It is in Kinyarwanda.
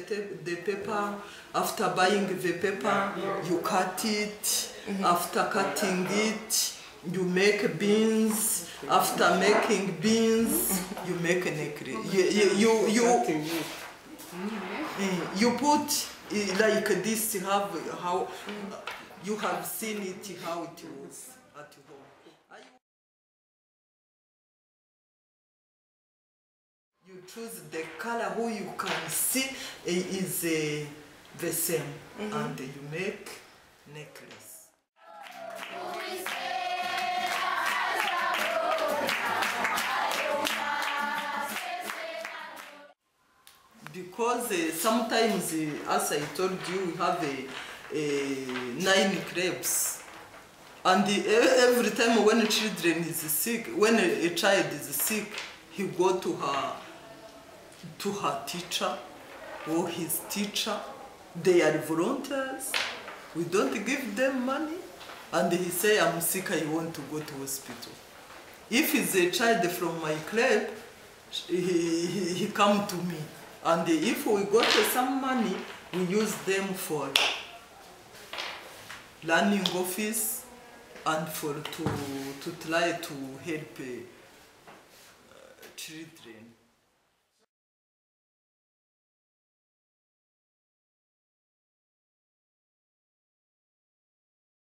the paper. After buying the paper, you cut it. After cutting it, you make beans. After making beans, you make a necklace. You put like this to have how you have seen it, how it was at home. You choose the color who you can see is the same, and you make necklace. Because sometimes, as I told you, we have 9 crabs, and every time when a children is sick, when a child is sick, he go to her teacher or his teacher. They are volunteers. We don't give them money, and he say, "I'm sick. I want to go to hospital." If it's a child from my club, he come to me. And if we got some money, we use them for learning office and to try to help children.